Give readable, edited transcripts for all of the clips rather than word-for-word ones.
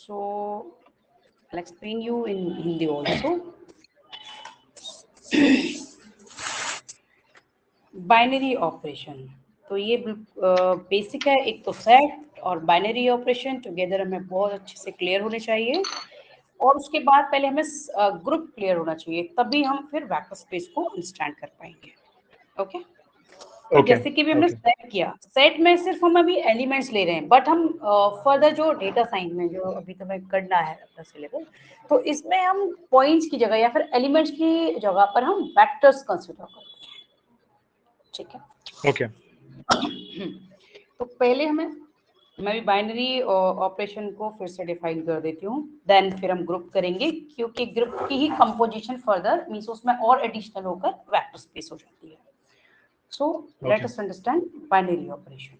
So I'll explain you in Hindi also. Binary operation, तो ये basic है। एक तो सेट और बाइनरी ऑपरेशन टुगेदर हमें बहुत अच्छे से क्लियर होने चाहिए, और उसके बाद पहले हमें ग्रुप क्लियर होना चाहिए, तभी हम फिर वेक्टर स्पेस को अंडरस्टैंड कर पाएंगे। ओके तो जैसे कि भी हमने सेट किया, सेट में सिर्फ हम अभी एलिमेंट्स ले रहे हैं, बट हम फर्दर जो डेटा साइंस में जो अभी तो हमें करना है अपना सिलेबस, तो इसमें हम पॉइंट्स की जगह या फिर एलिमेंट्स की जगह पर हम वेक्टर्स कंसीडर करते हैं। ठीक है, ओके। तो पहले मैं भी बाइनरी ऑपरेशन को फिर से डिफाइन कर देती हूँ, देन फिर हम ग्रुप करेंगे, क्योंकि ग्रुप की ही कंपोजिशन फर्दर मींस उसमें और एडिशनल होकर वेक्टर स्पेस हो जाती है। So let us understand binary operation.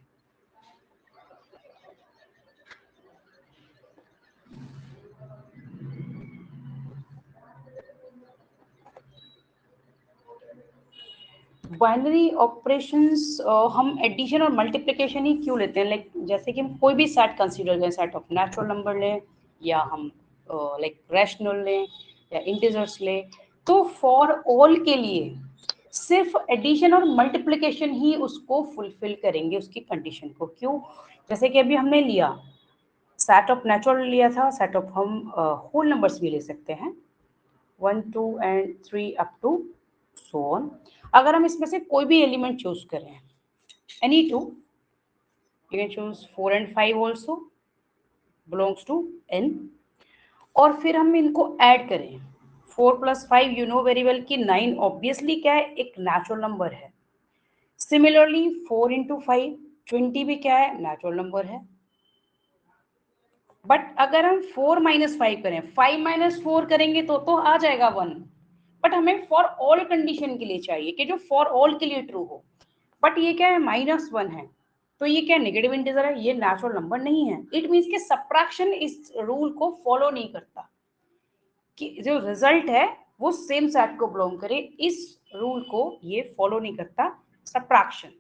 Binary operations हम एडिशन और मल्टीप्लिकेशन ही क्यों लेते हैं? लाइक जैसे कि हम कोई भी सेट कंसीडर करें, सेट ऑफ नेचुरल नंबर लें या हम लाइक रैशनल लें या इंटीजर्स लें, तो फॉर ऑल के लिए सिर्फ एडिशन और मल्टीप्लिकेशन ही उसको फुलफिल करेंगे, उसकी कंडीशन को। क्यों? जैसे कि अभी हमने लिया सेट ऑफ नेचुरल लिया था, सेट ऑफ हम होल नंबर्स भी ले सकते हैं, 1 2 and 3 up to so on. अगर हम इसमें से कोई भी एलिमेंट चूज करें, any two, you can choose 4 and 5 also belongs to n, और फिर हम इनको ऐड करें, 4 + 5 यू नो वेरी वेल कि 9 ऑब्वियसली क्या है, एक नेचुरल नंबर है। सिमिलरली 4 × 5 20 भी क्या है, नेचुरल नंबर है। बट अगर हम 4 - 5 करें, 5 - 4 करेंगे तो आ जाएगा 1, बट हमें फॉर ऑल कंडीशन के लिए चाहिए कि जो फॉर ऑल के लिए ट्रू हो। बट ये क्या है, -1 है, तो ये क्या नेगेटिव इंटीजर है, ये नेचुरल नंबर नहीं है। इट मींस कि सबट्रैक्शन इस रूल को फॉलो नहीं करता कि जो रिजल्ट है वो सेम सेट को बिलोंग करे, इस रूल को ये फॉलो नहीं करता सबट्रैक्शन।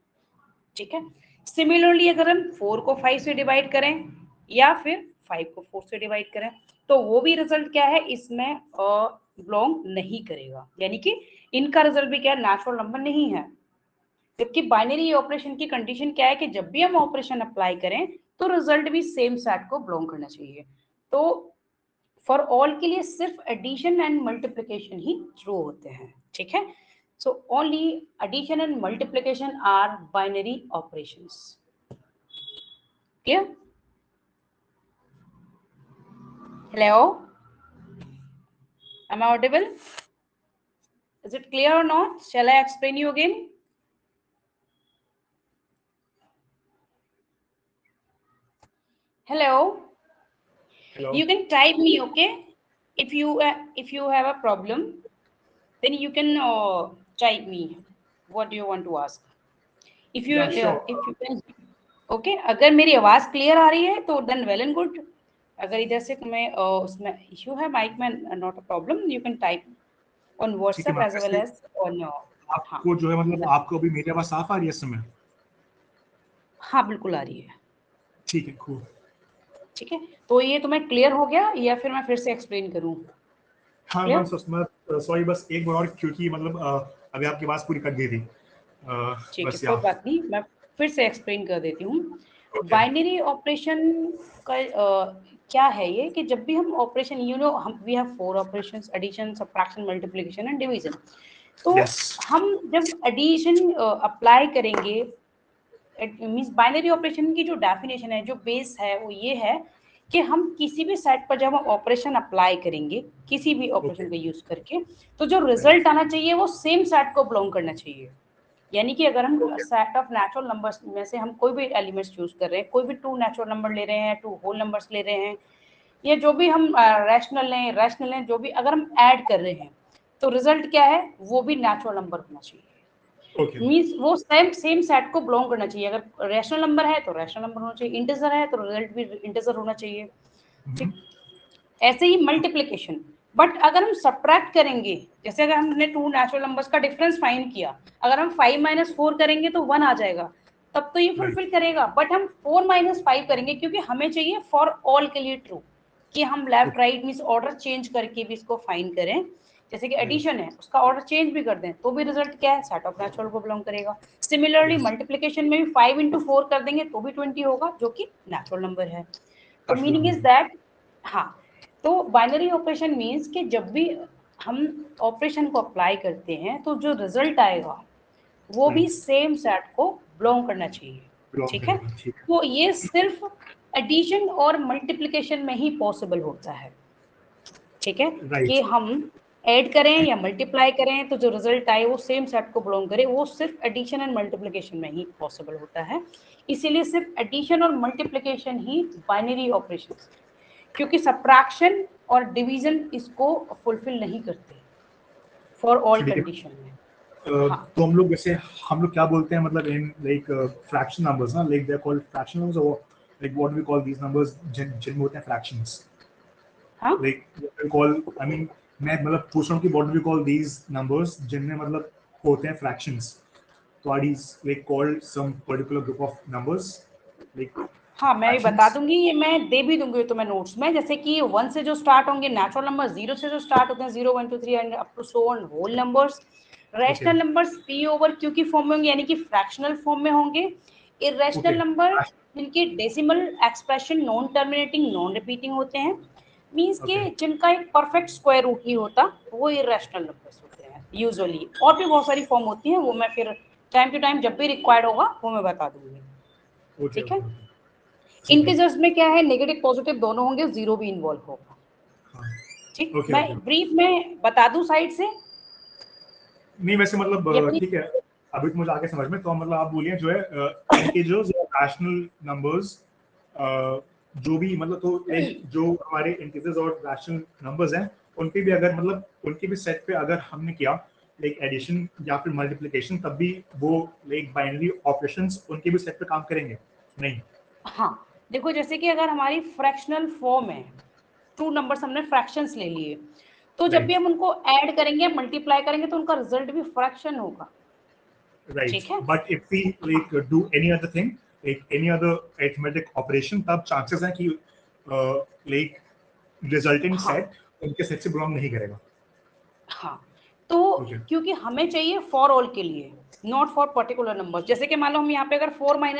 ठीक है, सिमिलरली अगर हम 4 को 5 से डिवाइड करें या फिर 5 को 4 से डिवाइड करें, तो वो भी रिजल्ट क्या है, इसमें बिलोंग नहीं करेगा, यानी कि इनका रिजल्ट भी क्या है, नेचुरल नंबर नहीं है। जबकि बाइनरी ऑपरेशन की कंडीशन क्या है कि जब भी हम ऑपरेशन अप्लाई करें तो रिजल्ट भी सेम सेट को बिलोंग करना चाहिए। तो फॉर ऑल के लिए सिर्फ एडिशन एंड मल्टीप्लिकेशन ही ट्रू होते हैं। ठीक है, so only addition and multiplication are binary operations. Clear? Hello, am I audible? Is it clear or not? Shall I explain you again? Hello, you can type me, okay? If you have a problem, then you can type me what do you want to ask. If you can, okay, अगर मेरी आवाज clear आ रही है तो then well and good. अगर इधर से तुम्हें उसमें इश्यू है माइक में, not a problem, you can type on WhatsApp as well as on आपको जो है मतलब आपको अभी मेरी आवाज साफ आ रही है इस समय? हाँ बिल्कुल आ रही है। ठीक है, कूल। ठीक है, तो ये तुम्हें क्लियर हो गया या फिर मैं फिर से एक्सप्लेन करूं? हाँ मैं सॉरी, बस एक बार और, क्योंकि मतलब अभी आपकी आवाज पूरी कट गई थी। ठीक है, कोई बात नहीं, मैं फिर से एक्सप्लेन कर देती हूँ। बाइनरी ऑपरेशन का क्या है ये कि जब भी हम ऑपरेशन, यू नो, हम we have 4 operations, addition, subtraction, multiplication and division. तो हम जब एडिशन अप्लाई करेंगे, मींस बाइनरी ऑपरेशन की जो डेफिनेशन है, जो बेस है, वो ये है कि हम किसी भी सेट पर जब हम ऑपरेशन अप्लाई करेंगे, किसी भी ऑपरेशन का यूज करके, तो जो रिजल्ट आना चाहिए वो सेम सेट को बिलोंग करना चाहिए। यानी कि अगर हम सेट ऑफ नेचुरल नंबर्स में से हम कोई भी एलिमेंट्स चूज कर रहे हैं, कोई भी 2 नेचुरल नंबर ले रहे हैं, 2 होल नंबर्स ले रहे हैं, या जो भी हम रैशनल लें, जो भी अगर हम ऐड कर रहे हैं, तो रिजल्ट क्या है, वो भी नेचुरल नंबर होना चाहिए। मींस वो सेम सेट को बिलोंग करना चाहिए। अगर रैशनल नंबर है तो रैशनल नंबर होना चाहिए, इंटीजर है तो रिजल्ट भी इंटीजर होना चाहिए। ठीक, ऐसे ही मल्टीप्लिकेशन। बट अगर हम सब्ट्रैक्ट करेंगे, जैसे अगर हमने 2 नेचुरल नंबर्स का डिफरेंस फाइंड किया, अगर हम 5 - 4 करेंगे तो 1 आ जाएगा, तब तो ये फुलफिल करेगा। बट हम 4 - 5 करेंगे क्योंकि हमें चाहिए फॉर ऑल के लिए ट्रू, कि हम left right means order change करके भी इसको फाइंड करें, जैसे कि एडिशन है उसका ऑर्डर चेंज भी कर दें तो भी रिजल्ट क्या है, सेट ऑफ नेचुरल को बिलोंग करेगा। सिमिलरली मल्टीप्लिकेशन में भी 5 into 4 कर देंगे तो भी 20 होगा जो कि नेचुरल नंबर है। तो मीनिंग इज दैट, हाँ, तो बाइनरी ऑपरेशन मीन्स कि जब भी हम ऑपरेशन को अप्लाई करते हैं तो जो रिजल्ट आएगा वो भी सेम सेट को बिलोंग करना चाहिए, ठीक है। तो ये सिर्फ एडिशन और मल्टीप्लिकेशन में ही पॉसिबल होता है, ठीक है, कि हम ऐड करें या मल्टीप्लाई करें तो जो रिजल्ट आए वो सेम सेट को बिलोंग करे, वो सिर्फ एडिशन एंड मल्टीप्लिकेशन में ही पॉसिबल होता है। इसीलिए सिर्फ एडिशन और मल्टीप्लिकेशन ही बाइनरी ऑपरेशन, क्योंकि सब्ट्रैक्शन और डिवीजन इसको फुलफिल नहीं करते फॉर ऑल कंडीशन में। तो हम लोग वैसे हम लोग क्या बोलते हैं, मतलब इन लाइक फ्रैक्शन नंबर्स ना, like they are called fraction numbers, और like what we call these numbers जिनमें होते हैं fractions, like we call, I mean मैं मतलब पूछ रहा हूँ कि what we call these numbers जिनमें मतलब होते हैं फ्रैक्शंस, तो are these like called some particular group of numbers like? हाँ, मैं भी बता दूंगी, ये मैं दे भी दूंगी तुम्हें नोट्स में, जैसे कि 1 से जो स्टार्ट होंगे नेचुरल नंबर, 0 से जो स्टार्ट होते हैं 0 1 2 3 and up to so on whole numbers, rational numbers P over Q की फॉर्म में होंगे यानी कि फ्रैक्शनल फॉर्म में होंगे, इरेशनल नंबर जिनके decimal expression non terminating non repeating होते हैं, मींस के जिनका एक परफेक्ट स्क्वायर रूट नहीं होता, वो इरेशनल नंबर्स होते हैं यूजुअली। और भी बहुत सारी फॉर्म होती हैं, वो मैं फिर टाइम टू टाइम जब भी रिक्वायर्ड होगा वो मैं बता दूंगी, ठीक है। इंटीजर्स में क्या है, नेगेटिव पॉजिटिव दोनों होंगे, जीरो भी इन्वॉल्व होगा, ठीक। मैं ब्रीफ में बता दूं साइड से, नहीं वैसे मतलब ठीक है, अभी तो मुझे आगे समझ में, तो मतलब आप बोलिए जो है इंटीजर्स और रैशनल नंबर्स, जो भी मतलब तो जो हमारे इंटीजर्स और रैशनल नंबर्स हैं उनके भी अगर मतलब उनके भी सेट पे अगर हमने किया लाइक एडिशन या फिर मल्टीप्लिकेशन, तब भी वो लाइक बाइनरी ऑपरेशंस उनके भी सेट पे काम करेंगे नहीं? हाँ, देखो जैसे कि अगर हमारी फ्रैक्शनल फॉर्म है, ट्रू नंबर्स हमने फ्रैक्शंस ले लिए, तो जब भी हम उनको ऐड करेंगे मल्टीप्लाई करेंगे तो उनका रिजल्ट भी फ्रैक्शन होगा, ठीक है। But if we like do any other thing, like any other arithmetic operation, तब चांसेस हैं कि लाइक रिजल्टिंग सेट उनके सेट से बिलोंग नहीं करेगा। हाँ, तो क्योंकि हमें चाहिए फॉर ऑल के लिए, नॉट फॉर पर्टिकुलर नंबर। जैसे कि मान लो हम यहाँ पे अगर 4 - 5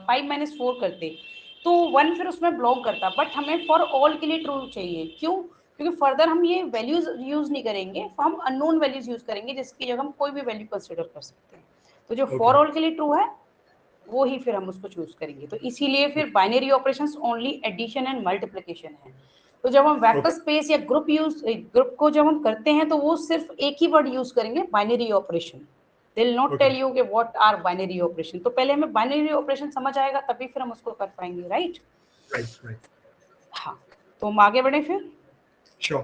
5 - 4 करते तो 1 फिर उसमें बिलोंग करता, बट हमें फॉर ऑल के लिए ट्रू चाहिए। क्यों? क्योंकि फर्दर हम ये वैल्यूज यूज नहीं करेंगे, हम अननोन वैल्यूज यूज करेंगे जिसकी जगह हम कोई भी वैल्यू कंसिडर कर सकते हैं। तो जो फॉर ऑल के लिए ट्रू है वो ही फिर हम उसको चूज करेंगे। तो इसीलिए फिर binary operations only addition and multiplication है। तो जब हम वेक्टर स्पेस या ग्रुप को जब हम करते हैं तो वो सिर्फ एक ही वर्ड यूज करेंगे, binary operation. They will not tell you कि व्हाट आर बाइनरी ऑपरेशन। तो पहले हमें बाइनरी ऑपरेशन समझ आएगा तभी फिर हम उसको कर पाएंगे, राइट? हाँ, तो हम आगे बढ़े फिर। श्योर।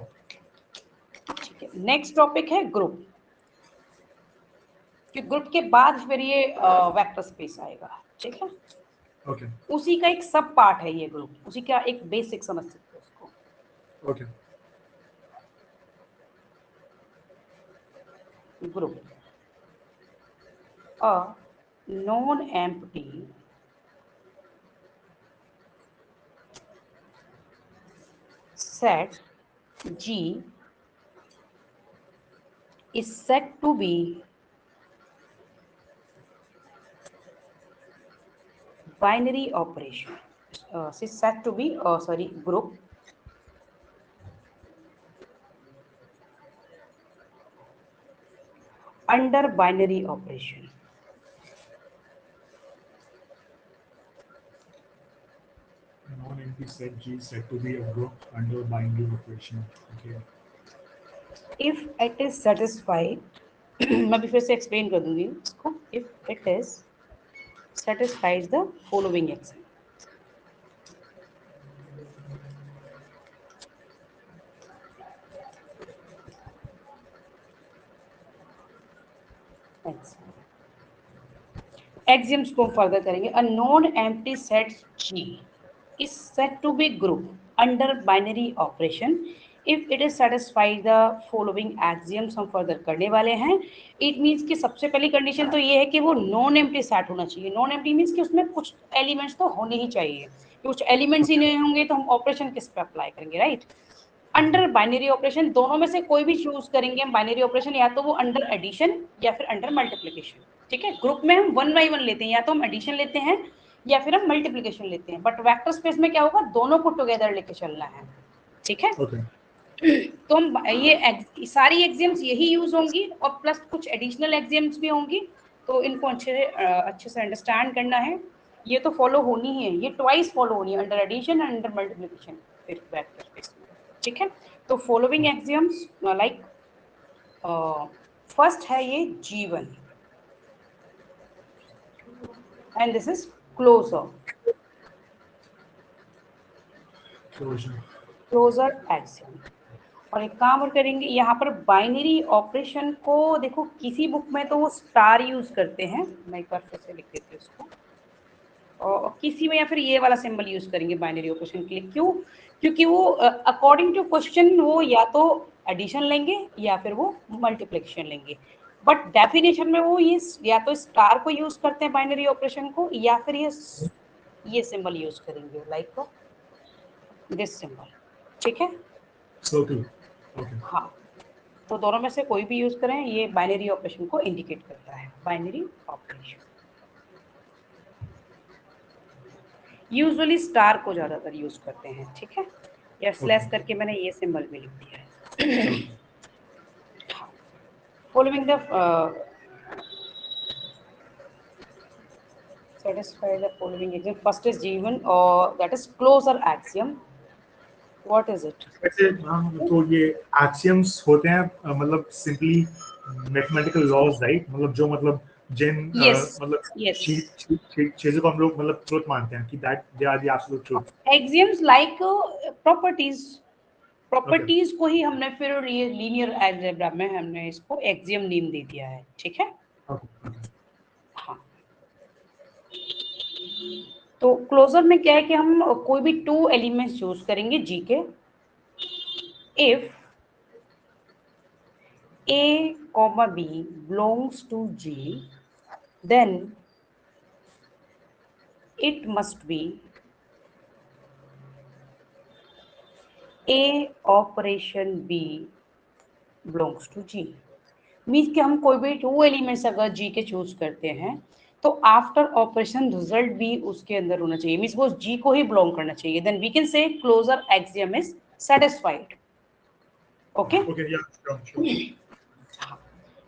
ठीक है, नेक्स्ट टॉपिक है ग्रुप। कि ग्रुप के बाद फिर ये वेक्टर स्पेस आएगा, ठीक है। ओके। उसी का एक सब पार्ट है ये ग्रुप, उसी का एक बेसिक समझ सकते हो उसको। Okay. Group a non-empty set G is said to be binary operation. Is said to be group under binary operation. Non-empty set G is said to be a group under binary operation. Okay. If it is satisfied, मैं भी फिर से explain कर दूंगी इसको। If it is satisfies the following axiom. Axioms को further करेंगे। A non-empty set G is said to be group under binary operation if it is satisfied the following axioms हम फर्दर करने वाले हैं। इट मीन्स कि सबसे पहली condition तो ये है कि वो नॉन एम्प्टी सेट होना चाहिए। नॉन एम्प्टी मीन्स कि उसमें कुछ एलिमेंट्स तो होने ही चाहिए, कुछ एलिमेंट्स ही नहीं होंगे तो हम ऑपरेशन किस पे अप्लाई करेंगे, राइट। अंडर बाइनरी ऑपरेशन दोनों में से कोई भी चूज करेंगे हम बाइनरी ऑपरेशन, या तो वो अंडर एडिशन या फिर अंडर मल्टीप्लिकेशन, ठीक है। ग्रुप में हम 1 बाई 1 लेते हैं, या तो हम एडिशन लेते हैं या फिर हम मल्टीप्लिकेशन लेते हैं, बट वेक्टर स्पेस में क्या होगा, दोनों को टुगेदर लेके चलना है, ठीक है। तो हम ये सारी एग्जाम्स यही यूज होंगी और प्लस कुछ एडिशनल एग्जाम्स भी होंगी, तो इनको अच्छे से अंडरस्टैंड करना है। ये तो फॉलो होनी ही है, ये ट्वाइस फॉलो होनी है, under addition and under multiplication, फिर वेक्टर स्पेस में, ठीक है। तो फॉलोइंग एग्जाम्स लाइक फर्स्ट है ये G1 and this is closure axiom. और एक काम और करेंगे, यहाँ पर बाइनरी ऑपरेशन को देखो, किसी बुक में तो वो स्टार यूज करते हैं, मैं एक बार फिर से लिख देती हूँ उसको, और किसी में या फिर ये वाला सिंबल यूज करेंगे बाइनरी ऑपरेशन के लिए। क्यों? क्योंकि वो अकॉर्डिंग टू क्वेश्चन वो या तो एडिशन लेंगे या फिर वो मल्टीप्लिकेशन लेंगे, बट डेफिनेशन में वो ये या तो स्टार को यूज करते हैं बाइनरी ऑपरेशन को, या फिर ये सिंबल यूज करेंगे, लाइक दिस सिंबल, ठीक है। हाँ, तो दोनों में से कोई भी यूज करें, ये बाइनरी ऑपरेशन को इंडिकेट करता है, बाइनरी ऑपरेशन। यूजुअली स्टार को ज्यादातर यूज करते हैं, ठीक है, या स्लैश करके मैंने ये सिंबल भी लिख दिया है। Following the satisfy the following axiom. First is G1 or that is closure axiom. What is it? वैसे हम तो ये axioms होते हैं मतलब simply mathematical laws, right? मतलब जो मतलब जिन मतलब चीजों को हम लोग मतलब ट्रुथ मानते हैं कि that they are the absolute truth. Axioms like properties. Properties को ही हमने फिर ये लीनियर अलजेब्रा में हमने इसको एक्सियम नेम दे दिया है, ठीक है। हाँ, तो क्लोजर में क्या है कि हम कोई भी 2 एलिमेंट्स चूज करेंगे जी के। If A, B belongs to G, then it must be A operation B belongs to G। Means कि हम कोई भी 2 एलिमेंट्स अगर G के चूज करते हैं तो आफ्टर ऑपरेशन रिजल्ट भी उसके अंदर होना चाहिए, मीन्स वो G को ही बिलोंग करना चाहिए, then we can say closure axiom is satisfied. Okay,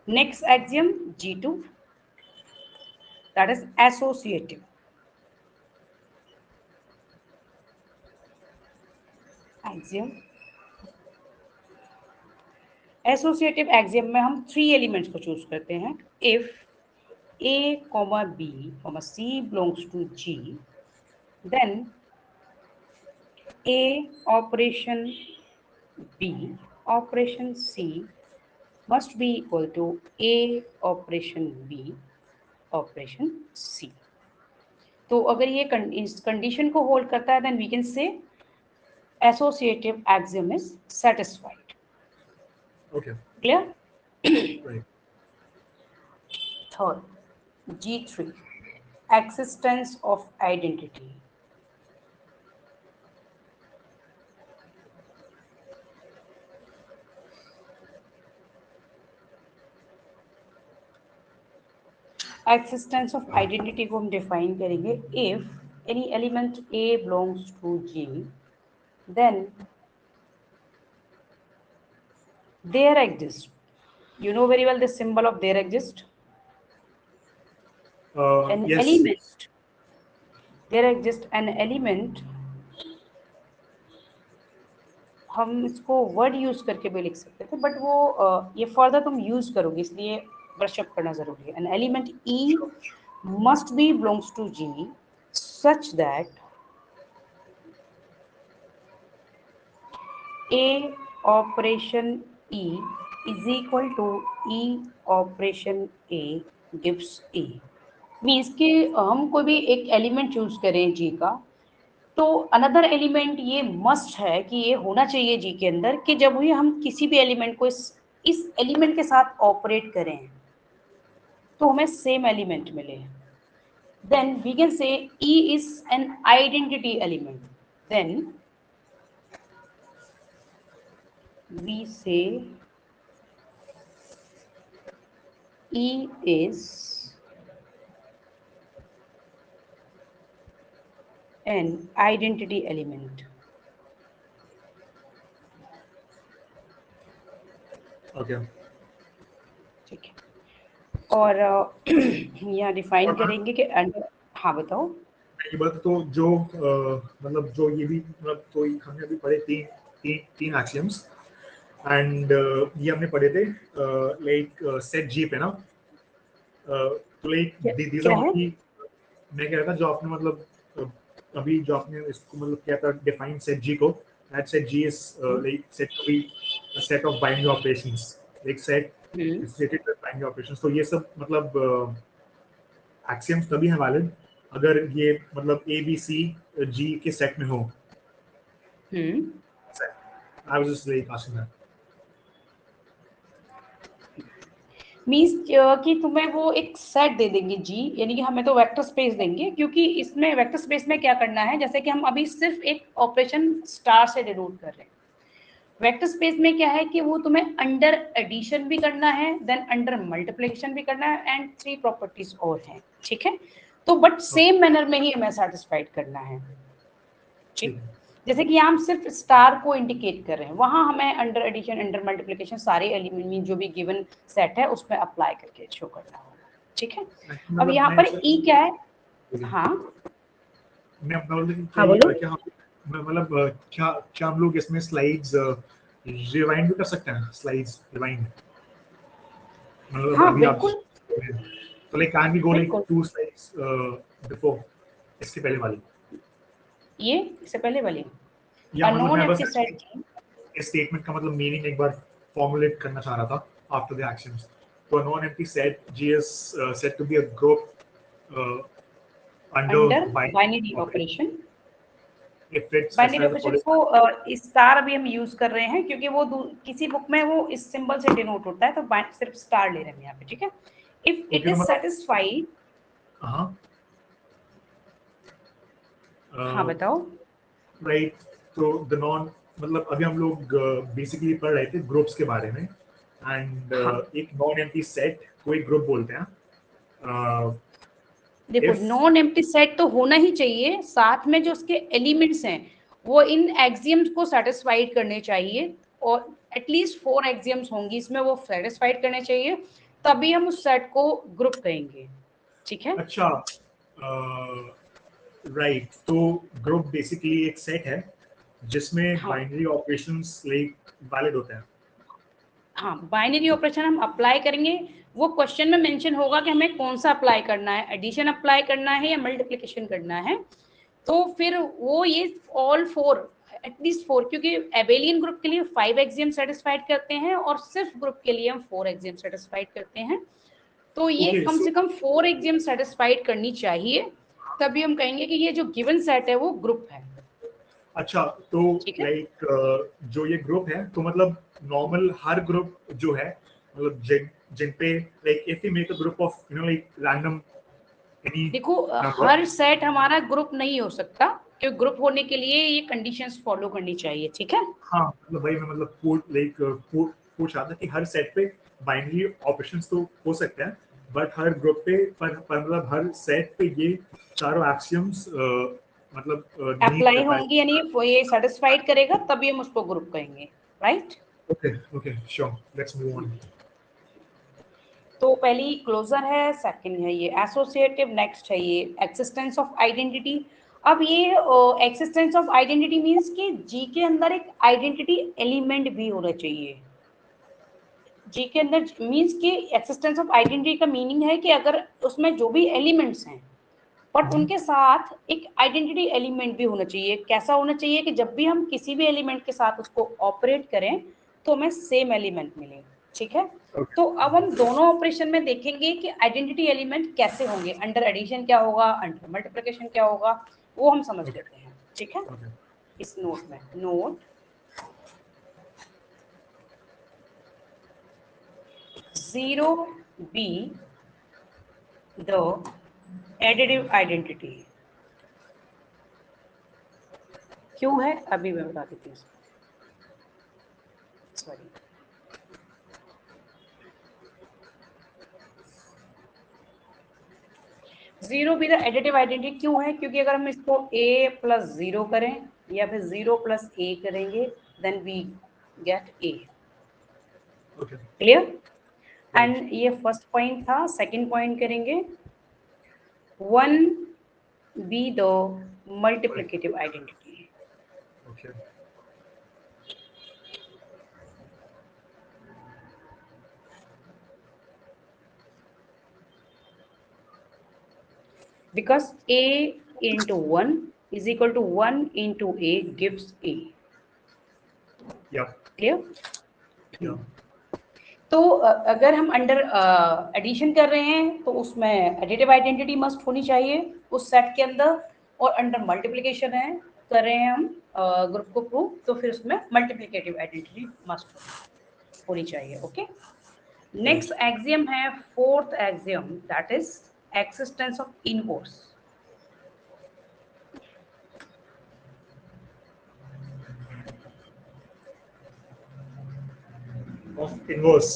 next axiom G2, that is associative। Axiom associative axiom में हम 3 एलिमेंट्स को चूज करते हैं। If A, B, C belongs to G, then A operation B operation C must be equal to A operation B operation C। तो अगर ये इस condition को होल्ड करता है, then we can say associative axiom is satisfied। Okay. Clear? Right. Third, G3, existence of identity। Existence of identity को हम define करेंगे। If any element A belongs to G, then there exists, you know very well the symbol of there exists, an yes. element, there exists an element, हम इसको word use करके भी लिख सकते थे, बट वो ये फर्दर तुम यूज करोगे इसलिए ब्रशअप करना जरूरी है। An element E must be belongs to G such that A operation E is equal to E operation A gives A। Means कि हम कोई भी एक एलिमेंट चूज करें G का, तो अनदर एलिमेंट ये मस्ट है कि ये होना चाहिए जी के अंदर कि जब भी हम किसी भी एलिमेंट को इस एलिमेंट के साथ ऑपरेट करें तो हमें सेम एलिमेंट मिले. Then we can say E is an identity element. Then we say E is an identity element. Okay. ठीक है. और यहाँ डिफाइन करेंगे कि अंडर. हाँ बताओ. ये बात तो जो मतलब जो ये भी मतलब तो हमने अभी पढ़े तीन एक्सियम्स एंड ये हमने पढ़े थे लाइक सेट जी पे ना. तो लाइक दीज आर ओनली. मैं कह रहा था जो आपने मतलब अभी जो आपने इसको मतलब किया था डिफाइन सेट जी को. That set G is like set to be a set of binary operations. एक set related to binary operations. तो ये सब मतलब एक्सियम्स तभी हैं वैलिड अगर ये मतलब ए बी सी जी के सेट में हो. I was just like asking that. Means कि तुम्हें वो एक सेट दे देंगे जी, यानी कि हमें तो वेक्टर स्पेस देंगे, क्योंकि इसमें वेक्टर स्पेस में क्या करना है, जैसे कि हम अभी सिर्फ एक ऑपरेशन स्टार से डिनोट कर रहे हैं. वेक्टर स्पेस में क्या है कि वो तुम्हें अंडर एडिशन भी करना है, देन अंडर मल्टीप्लिकेशन भी करना है, एंड 3 प्रॉपर्टीज और हैं. ठीक है. तो बट सेम मैनर में ही हमें सेटिस्फाइड करना है. ठीक. जैसे कि हम सिर्फ स्टार को इंडिकेट कर रहे हैं, वहां हमें अंडर एडिशन अंडर मल्टीप्लिकेशन सारे एलिमेंट में जो भी गिवन सेट है उसमें अप्लाई करके शो करना होगा. ठीक है. अब यहाँ पर ई क्या है. हाँ मैं बोल हाँ बोलो. क्या मतलब क्या हम लोग इसमें स्लाइड्स रिवाइंड भी कर सकते हैं. स्लाइड्स रिवाइंड मतलब हाँ अभी बिल्कुल. तो like can we go like 2 slides before इसके पहले वाली. ये इससे पहले वाली या मतलब अननोन मैं बस एम्प्टी सेट की इस स्टेटमेंट का मतलब मीनिंग एक बार फॉर्मुलेट करना चाह रहा था आफ्टर द एक्शंस. तो non empty set G is said to be a group under binary operation. if it binary specifies the operation को स्टार अभी हम यूज कर रहे हैं क्योंकि वो किसी बुक में वो इस सिंबल से डिनोट होता है, तो सिर्फ स्टार ले रहे हैं यहाँ पे. ठीक है. If it is satisfied. हाँ बताओ. राइट. तो द नॉन मतलब अभी हम लोग बेसिकली पढ़ रहे थे ग्रुप्स के बारे में एंड एक नॉन एम्प्टी सेट को एक ग्रुप बोलते हैं. देखो नॉन एम्प्टी सेट तो होना ही चाहिए, साथ में जो उसके एलिमेंट्स हैं वो इन एक्सियम्स को सेटिस्फाइड करने चाहिए, और एटलीस्ट 4 एक्सियम्स होंगी इसमें, वो सेटिस्फाइड करने चाहिए, तभी हम उस सेट को ग्रुप कहेंगे. ठीक है. अच्छा. राइट. तो ग्रुप बेसिकली एक सेट है जिसमें बाइनरी ऑपरेशंस लाइक वैलिड होते हैं. हाँ बाइनरी ऑपरेशन हम अप्लाई करेंगे, वो क्वेश्चन में मेंशन होगा कि हमें कौन सा अप्लाई करना है, एडिशन अप्लाई करना है या मल्टीप्लिकेशन करना है. तो फिर वो ये ऑल 4 एटलीस्ट 4, क्योंकि एबेलियन ग्रुप के लिए 5 एक्सियम सेटिस्फाइड करते हैं और सिर्फ ग्रुप के लिए हम 4 एक्सियम सेटिस्फाइड करते हैं. तो ये कम से कम 4 एक्सियम सेटिस्फाइड करनी चाहिए, तभी हम कहेंगे कि ये जो गिवन सेट है वो ग्रुप है. अच्छा. तो लाइक जो ये ग्रुप है तो मतलब नॉर्मल हर ग्रुप जो है मतलब जिन पे like if we make a group of you know like random any. देखो हर सेट हमारा ग्रुप नहीं हो सकता, क्योंकि ग्रुप होने के लिए ये कंडीशंस फॉलो करनी चाहिए. ठीक है. हाँ मतलब भाई मैं मतलब पूछ रहा था कि हर सेट पे बाइनरी ऑपरेशंस तो हो सकते हैं बट हर ग्रुप पे पर मतलब हर सेट पे ये चारों एक्सियम्स मतलब अप्लाई होंगी, यानी ये सेटिस्फाइड करेगा तभी हम उसको ग्रुप कहेंगे. Right. Okay sure. Let's move on. तो पहली क्लोजर है, सेकंड है ये एसोसिएटिव, नेक्स्ट है ये एक्सिस्टेंस ऑफ आइडेंटिटी. अब ये एक्सिस्टेंस ऑफ आइडेंटिटी मींस कि जी के अंदर एक आइडेंटिटी एलिमेंट भी होना चाहिए. जी के अंदर मींस कि एक्सिस्टेंस ऑफ आइडेंटिटी का मीनिंग है कि अगर उसमें जो भी एलिमेंट्स हैं बट उनके साथ एक आइडेंटिटी एलिमेंट भी होना चाहिए. कैसा होना चाहिए कि जब भी हम किसी भी एलिमेंट के साथ उसको ऑपरेट करें तो हमें सेम एलिमेंट मिले. ठीक है. तो अब हम दोनों ऑपरेशन में देखेंगे कि आइडेंटिटी एलिमेंट कैसे होंगे, अंडर एडिशन क्या होगा, अंडर मल्टीप्लिकेशन क्या होगा, वो हम समझ लेते हैं. ठीक है, इस नोट में note 0 be the additive identity। क्यों है अभी मैं बता देती हूँ। Sorry, zero be the additive identity क्यों है? क्योंकि अगर हम इसको a प्लस 0 करें या फिर 0 प्लस a करेंगे then we get a। Clear? And ये फर्स्ट पॉइंट था। सेकंड पॉइंट करेंगे 1 be the multiplicative identity। Okay. Because a into 1 is equal to 1 into a gives a। Yeah. Clear? Yeah. तो अगर हम अंडर एडिशन कर रहे हैं तो उसमें एडिटिव आइडेंटिटी मस्ट होनी चाहिए उस सेट के अंदर, और अंडर मल्टीप्लिकेशन है कर रहे हैं हम ग्रुप को प्रूव, तो फिर उसमें मल्टीप्लिकेटिव आइडेंटिटी मस्ट होनी चाहिए। ओके, नेक्स्ट एक्सियम है fourth axiom, that is existence of inverse. Of inverse.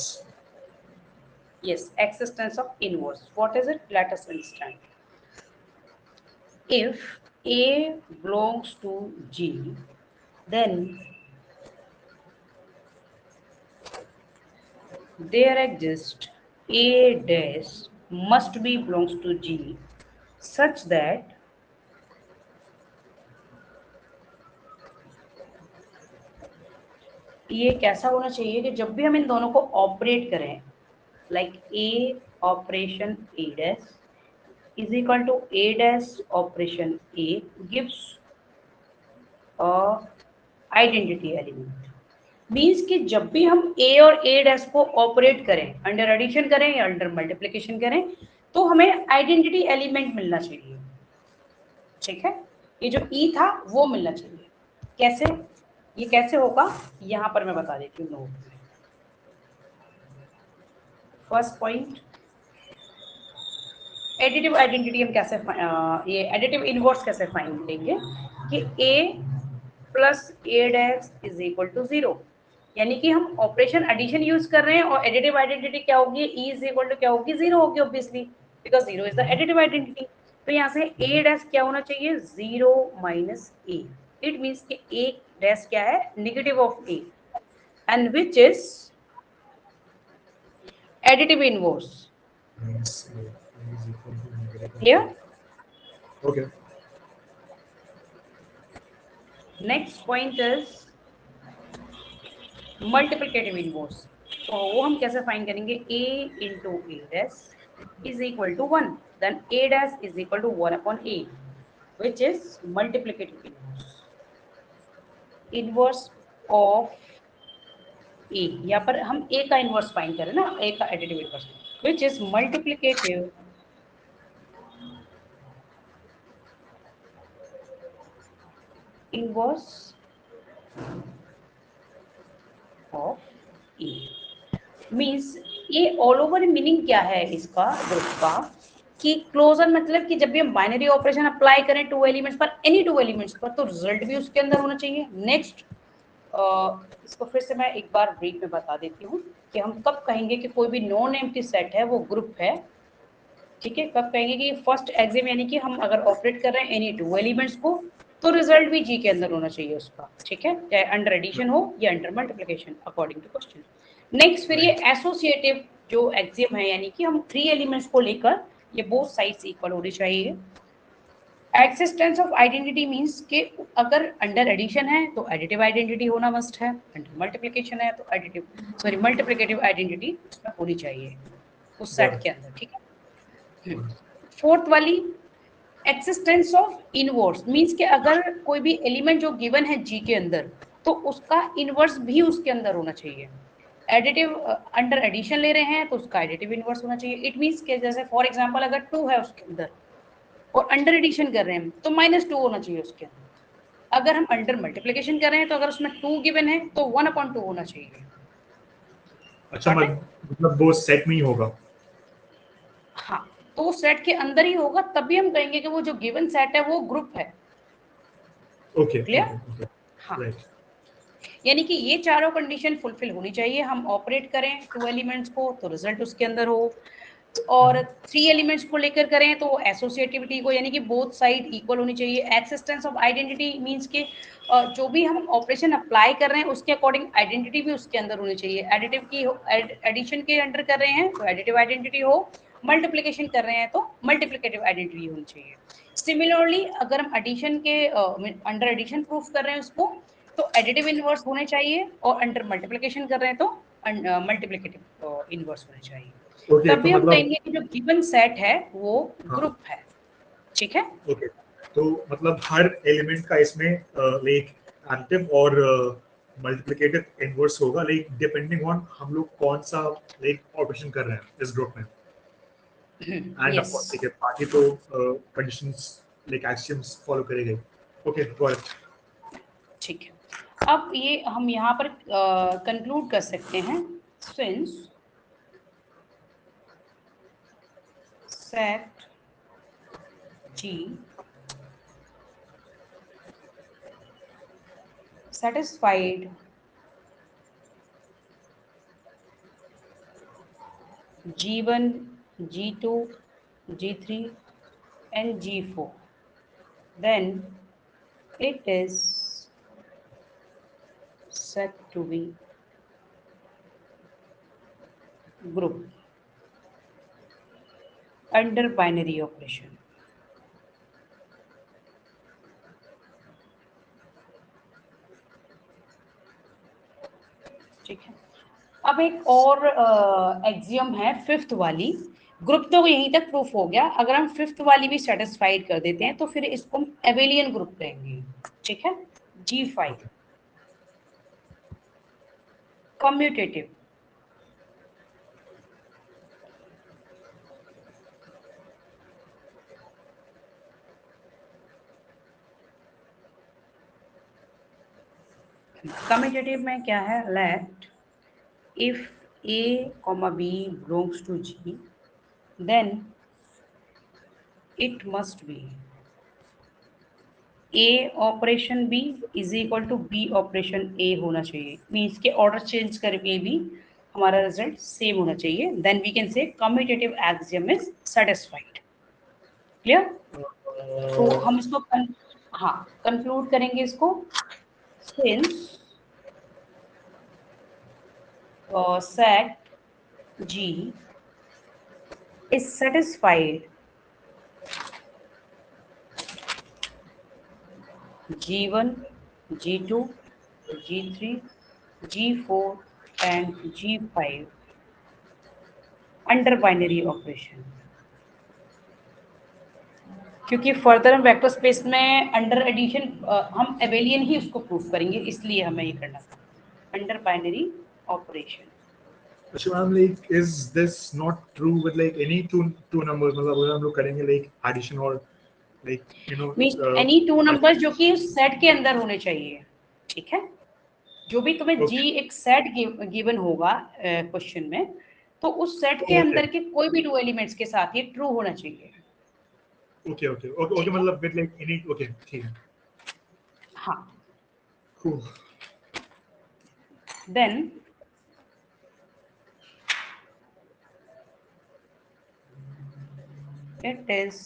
Yes, existence of inverse. What is it? Let us understand. If A belongs to G, then there exists A dash must be belongs to G such that ये कैसा होना चाहिए कि जब भी हम इन दोनों को ऑपरेट करें, like A operation A dash is equal to A dash operation A gives a identity element। Means कि जब भी हम a और a डैश को ऑपरेट करें, अंडर एडिशन करें या अंडर मल्टीप्लिकेशन करें, तो हमें आइडेंटिटी एलिमेंट मिलना चाहिए। ठीक है, ये जो e था वो मिलना चाहिए। कैसे? ये कैसे होगा यहां पर मैं बता देती हूँ नोट में। फर्स्ट पॉइंट, एडिटिव आइडेंटिटी हम कैसे ये एडिटिव इनवर्स कैसे फाइंड करेंगे कि a plus a dash is equal to 0, यानी कि हम ऑपरेशन एडिशन यूज कर रहे हैं और एडिटिव आइडेंटिटी क्या होगी? e इज इक्वल टू क्या होगी? 0 होगी obviously, because 0 is the additive identity. तो यहाँ से a डैश क्या होना चाहिए? 0 माइनस a। इट मींस कि a डैश क्या है? Negative of a, and which is additive inverse. Clear? Okay. Next point is multiplicative inverse. तो वो हम कैसे फाइंड करेंगे? a into A dash is equal to 1, then a dash is equal to 1 upon a, which is multiplicative inverse of a। यहाँ पर हम a का inverse find करें ना, a का additive inverse, which is multiplicative inverse of a। Means ये all over meaning क्या है इसका ग्रुप का कि क्लोजर मतलब कि जब भी हम बाइनरी ऑपरेशन अप्लाई करें टू एलिमेंट्स पर, एनी टू एलिमेंट्स पर, तो रिजल्ट भी उसके अंदर होना चाहिए। नेक्स्ट इसको फिर से मैं एक बार ब्रीफ में बता देती हूँ कि हम कब कहेंगे कि कोई भी नॉन एम्प्टी सेट है वो ग्रुप है। ठीक है, कब कहेंगे कि फर्स्ट एग्जाम, यानी कि हम अगर ऑपरेट कर रहे हैं एनी टू एलिमेंट्स को तो रिजल्ट भी जी के अंदर होना चाहिए उसका। ठीक है, चाहे अंडर एडिशन हो या under multiplication according to question. Next फिर ये एसोसिएटिव जो एक्सियम है, यानी कि हम 3 एलिमेंट्स को लेकर ये बोथ साइड्स इक्वल होनी चाहिए। एक्सिस्टेंस ऑफ आइडेंटिटी मींस कि अगर अंडर एडिशन है तो एडिटिव आइडेंटिटी होना मस्ट है, अंडर मल्टीप्लिकेशन है तो मल्टीप्लिकेटिव आइडेंटिटी उसमें होनी चाहिए उस सेट के अंदर। ठीक है, फोर्थ वाली एक्सिस्टेंस ऑफ इनवर्स मींस कि अगर कोई भी एलिमेंट जो गिवन है जी के अंदर तो उसका इनवर्स भी उसके अंदर होना चाहिए। एडिटिव अंडर एडिशन ले रहे हैं तो उसका एडिटिव इनवर्स होना चाहिए। इट मींस कि जैसे फॉर एग्जांपल अगर 2 है उसके अंदर और अंडर एडिशन कर रहे हैं तो -2 होना चाहिए उसके अंदर। अगर हम अंडर मल्टीप्लिकेशन कर रहे हैं तो अगर उसमें 2 गिवन है तो 1/2 होना चाहिए। अच्छा, मतलब वो सेट में ही होगा? हाँ, तो वो सेट के अंदर ही होगा, तभी हम कहेंगे कि वो जो गिवन सेट है वो ग्रुप है। Okay clear? हाँ, राइट। यानी कि ये चारों कंडीशन फुलफिल होनी चाहिए। हम ऑपरेट करें 2 एलिमेंट्स को तो रिजल्ट उसके अंदर हो, और 3 एलिमेंट्स को लेकर करें तो एसोसिएटिविटी को, यानी कि बोथ साइड इक्वल होनी चाहिए। एक्सिस्टेंस ऑफ आइडेंटिटी मींस के जो भी हम ऑपरेशन अप्लाई कर रहे हैं उसके अकॉर्डिंग आइडेंटिटी भी उसके अंदर होनी चाहिए। एडिटिव की एडिशन के अंडर कर रहे हैं तो एडिटिव आइडेंटिटी हो, मल्टीप्लिकेशन कर रहे हैं तो मल्टीप्लिकेटिव आइडेंटिटी होनी चाहिए। सिमिलरली अगर हम एडिशन के अंडर एडिशन प्रूफ कर रहे हैं उसको तो एडिटिव इनवर्स होने चाहिए, और अंडर मल्टीप्लिकेशन कर रहे हैं तो मल्टीप्लिकेटिव इनवर्स होने चाहिए। ओके, तो तभी हम मतलब कहेंगे कि जो गिवन सेट है वो हाँ, ग्रुप है। ठीक है? ओके, तो मतलब हर एलिमेंट का इसमें लाइक एडिटिव और मल्टीप्लिकेटिव इनवर्स होगा, लाइक डिपेंडिंग ऑन हम लोग कौन सा लाइक ऑपरेशन कर रहे हैं इस ग्रुप में। एंड ऑफ यस, कोर्स ठीक है, बाकी तो कंडीशंस लाइक एक्सियम्स फॉलो करेंगे। Okay got it. ठीक है। अब ये हम यहाँ पर कंक्लूड कर सकते हैं, since set ji satisfied G1, G2, G3 and G4, then it is said to be group under binary operation. ठीक है। अब एक और एक्सियम है फिफ्थ वाली। ग्रुप तो यहीं तक प्रूफ हो गया, अगर हम फिफ्थ वाली भी सेटिस्फाइड कर देते हैं तो फिर इसको हम एबेलियन ग्रुप कहेंगे। ठीक है? G5 कम्यूटेटिव, कम्यूटेटिव में क्या है, let if A, B belongs to G, then it must be A operation B is equal to B operation A होना चाहिए। मीन्स के ऑर्डर चेंज करके भी हमारा रिजल्ट सेम होना चाहिए। Then we can say commutative axiom is satisfied. Clear? तो हम इसको हाँ कंक्लूड करेंगे इसको, since set G is satisfied G1, G2, G3, G4 and G5 under binary operation. क्योंकि फर्दर हम वेक्टर स्पेस में अंडर एडिशन हम एबेलियन ही उसको प्रूफ करेंगे, इसलिए हमें ये करना था अंडर बाइनरी ऑपरेशन। अच्छा ma'am, like is this not true with like any two numbers? मतलब अगर हम लोग करेंगे लाइक एडिशन और like means any two numbers जो कि उस सेट के अंदर होने चाहिए। ठीक है? जो भी तुम्हें जी एक सेट गिवन होगा क्वेश्चन में, तो उस सेट के अंदर के कोई भी 2 एलिमेंट्स के साथ ये ट्रू होना चाहिए। ओके ओके ओके ओके, मतलब विद लाइक एनी, ओके ठीक है। हाँ, Cool. Then it is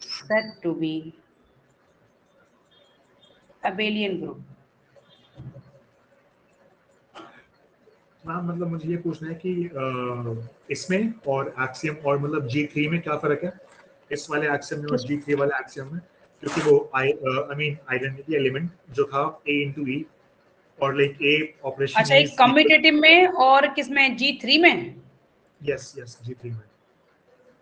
said to be abelian group। Ma'am मतलब मुझे ये पूछना है कि इसमें और एक्सियम और मतलब G3 में क्या फर्क है, इस वाले एक्सियम में और G3 वाले एक्सियम में? क्योंकि वो आई मीन आइडेंटिटी एलिमेंट जो था A into E और लाइक A ऑपरेशन अच्छा, एक कम्यूटेटिव में और किसमें, G3 में? यस यस G3 में।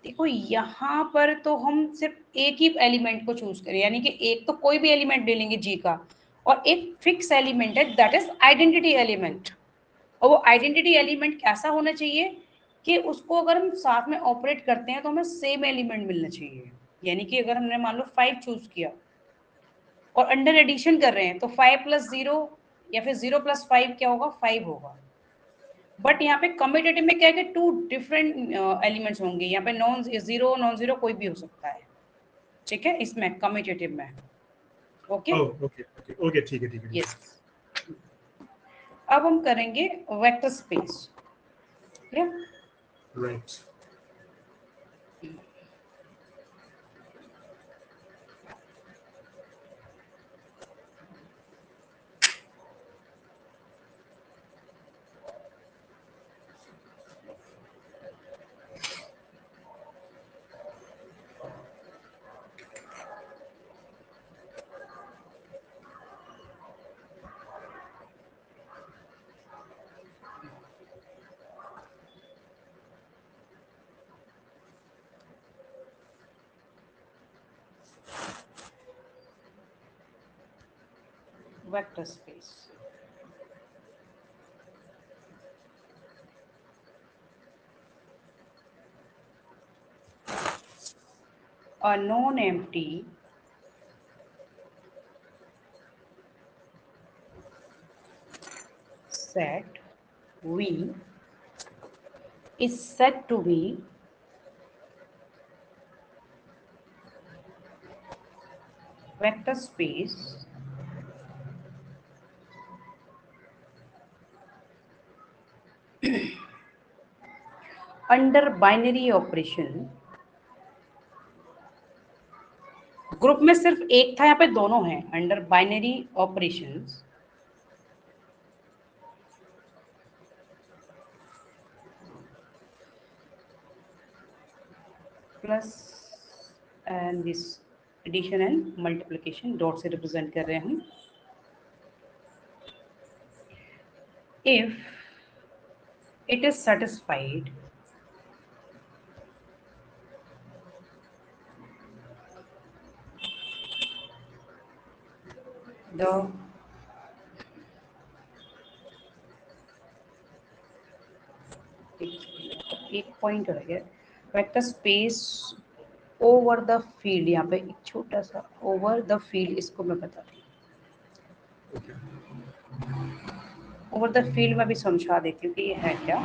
देखो यहाँ पर तो हम सिर्फ एक ही एलिमेंट को चूज करें, यानी कि एक तो कोई भी एलिमेंट ले लेंगे जी का, और एक फिक्स एलिमेंट है दैट इज आइडेंटिटी एलिमेंट। और वो आइडेंटिटी एलिमेंट कैसा होना चाहिए कि उसको अगर हम साथ में ऑपरेट करते हैं तो हमें सेम एलिमेंट मिलना चाहिए। यानी कि अगर हमने मान लो 5 चूज किया और अंडर एडिशन कर रहे हैं तो 5 + 0 या फिर 0 + 5 क्या होगा, 5 होगा। बट यहाँ पे कम्यूटेटिव में क्या है कि 2 डिफरेंट एलिमेंट्स होंगे, यहाँ पे नॉन जीरो कोई भी हो सकता है, ठीक है, इसमें कम्यूटेटिव में। ओके ओके ठीक है। यस, अब हम करेंगे vector space. Right. Vector space, a non-empty set V is said to be vector space under binary operation। Group में सिर्फ एक था, यहाँ पे दोनों हैं, under binary operations plus and this addition and multiplication, dot से रिप्रेजेंट कर रहे हैं हम। इफ it is satisfied the एक पॉइंट रह गया, vector space over the field, यहाँ पे एक छोटा सा ओवर द फील्ड, इसको मैं बताती हूँ। ओवर द फील्ड में भी समझा देती हूँ कि ये है क्या।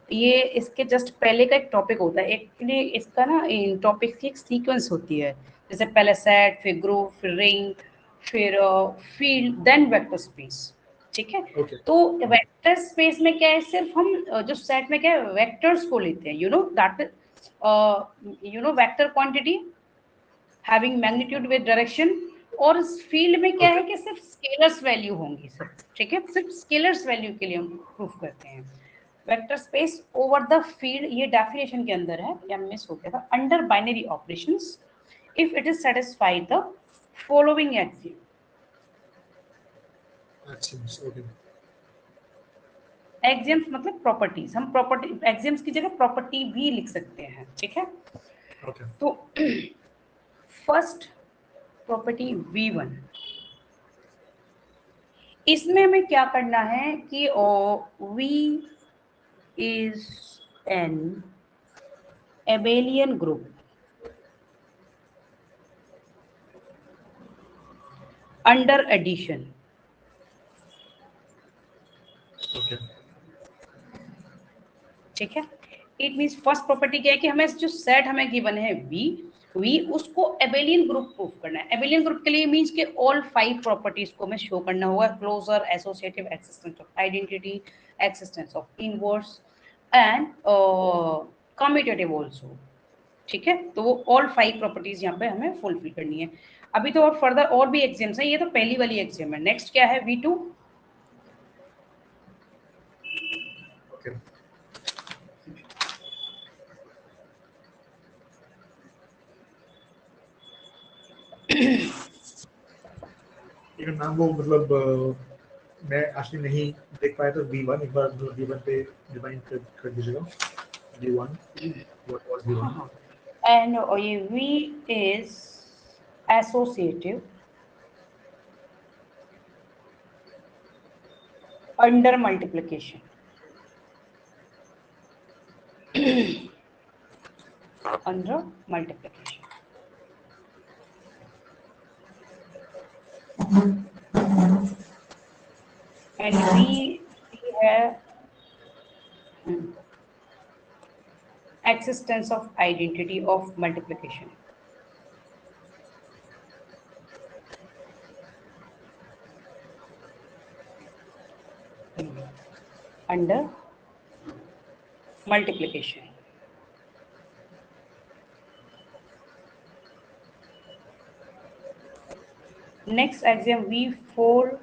ये इसके जस्ट पहले का एक टॉपिक होता है, एक्चुअली इसका ना इन टॉपिक्स की एक सीक्वेंस होती है, जैसे पहले सेट, फिर ग्रुप, फिर रिंग, फिर फील्ड, देन वेक्टर स्पेस, ठीक है। तो वेक्टर स्पेस में क्या है, सिर्फ हम जो सेट में क्या है वेक्टर्स को लेते हैं, that vector quantity having magnitude with direction. और इस फील्ड में क्या है कि सिर्फ स्केलर्स वैल्यू होंगी सिर्फ, ठीक है, सिर्फ स्केलर्स वैल्यू के लिए हम प्रूफ करते हैं। Vector space over the field, ये डेफिनेशन के अंदर है, या मिस हो गया था, under binary operations if it is satisfied the following axiom. Axioms मतलब प्रॉपर्टीज, हम प्रॉपर्टी एक्सियम्स की जगह प्रॉपर्टी भी लिख सकते हैं, ठीक है। तो फर्स्ट प्रॉपर्टी V1, इसमें हमें क्या करना है कि V is an abelian group under addition। ठीक है, इट मींस फर्स्ट प्रॉपर्टी क्या है कि हमें जो सेट हमें गिवन है V उसको एबेलियन ग्रुप प्रूफ करना है। एबेलियन ग्रुप के लिए मींस कि ऑल 5 प्रॉपर्टीज को हमें शो करना होगा, closure, associative, existence of identity, existence of inverse and commutative also, ठीक है। तो वो ऑल 5 प्रॉपर्टीज यहाँ पे हमें फुलफिल करनी है। अभी तो और फर्दर और भी एग्जाम्स है, ये तो पहली वाली एग्जाम है। नेक्स्ट क्या है V2। नाम वो मतलब मैं एक्चुअली नहीं देख पाया, तो V1 एक बार V1 पे डिफाइन कर दीजिएगा। V1 what was V1? And V is associative under multiplication। under multiplication and we है existence of identity of multiplication. Under multiplication. Next axiom V4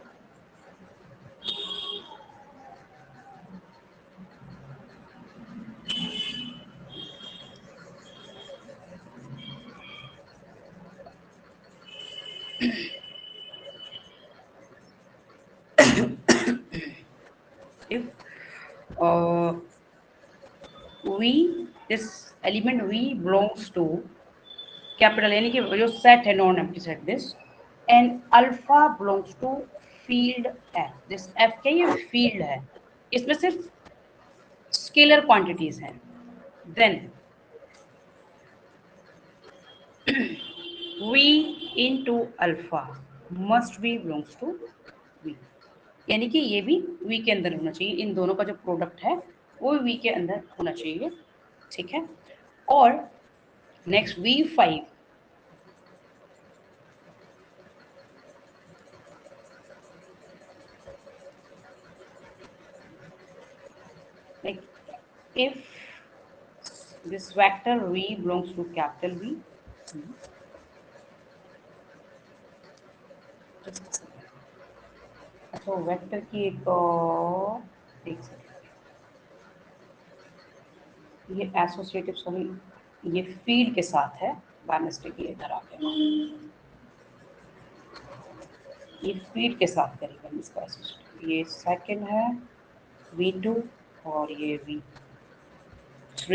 if this element V belongs to capital यानी कि जो set है non empty set this and alpha belongs to field F. this F क्या ये field है, इसमें सिर्फ scalar quantities हैं. Then V into alpha must be belongs to V. यानी कि ये भी V के अंदर होना चाहिए, इन दोनों का जो प्रोडक्ट है वो V के अंदर होना चाहिए. ठीक है. और next V5 like if this vector V belongs to capital V. अच्छा वेक्टर की एक देख सकते ये एसोसिएटिव सॉरी ये फील्ड के साथ है, बाय मिस्टेक ये इधर आ गया, ये फील्ड के साथ करेगा इसका एसोसिएटिव. ये सेकंड है V2 और ये V3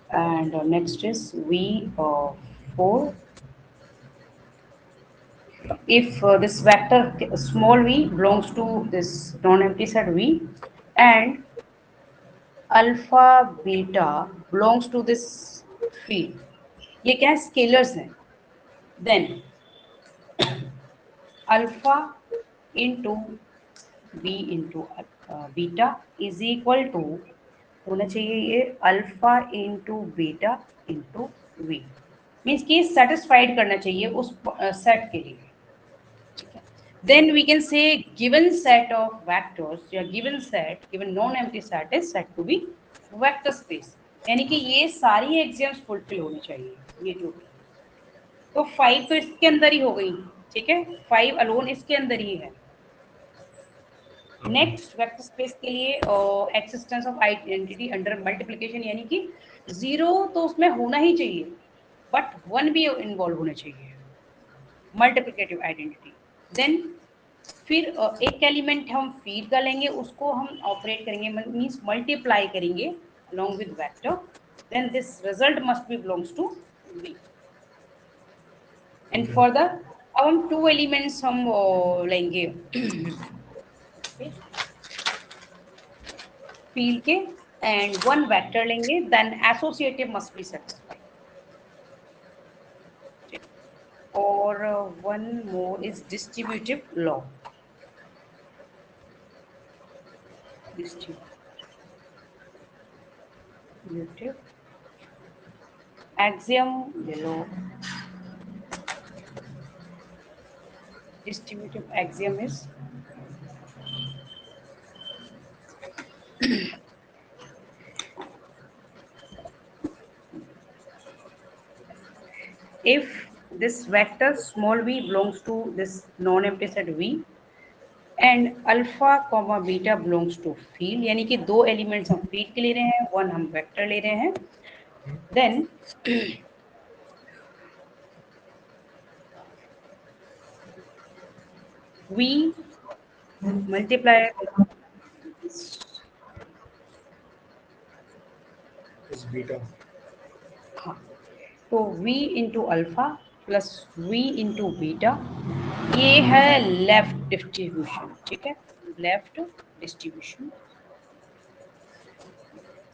and next is V4. If this vector small v belongs to this non-empty set V and alpha beta belongs to this field, ये क्या है स्केलर्स हैं, then alpha into b into beta is equal to होना चाहिए ये alpha into beta into V. Means कि satisfied करना चाहिए उस सेट के लिए. Then we can say given set of vectors या given set given non-empty set is said to be vector space. यानी कि ये सारी एग्जाम्स फुलफिल होनी चाहिए ये जो. तो 5 तो इसके अंदर ही हो गई. ठीक है, 5 अलोन इसके अंदर ही है. नेक्स्ट वेक्टर स्पेस के लिए existence of identity under multiplication, यानी कि 0 तो उसमें होना ही चाहिए बट 1 भी इन्वॉल्व होना चाहिए मल्टीप्लिकेटिव आइडेंटिटी. देन फिर एक एलिमेंट हम फीड का लेंगे, उसको हम ऑपरेट करेंगे मींस मल्टीप्लाई करेंगे along with vector. Then this result must be belongs to V. And further अब हम 2 एलिमेंट्स हम लेंगे फील्ड के एंड 1 वेक्टर लेंगे. Then associative must be satisfied. और 1 more is distributive law. Distributive axiom below. Distributive axiom is if this vector small v belongs to this non-empty set V and alpha comma beta belongs to field, यानी कि 2 elements हम field के ले रहे हैं, 1 हम vector ले रहे हैं. Then V multiply is beta. हाँ, तो V into alpha plus V into beta, ये है लेफ्ट डिस्ट्रीब्यूशन. ठीक है, लेफ्ट डिस्ट्रीब्यूशन.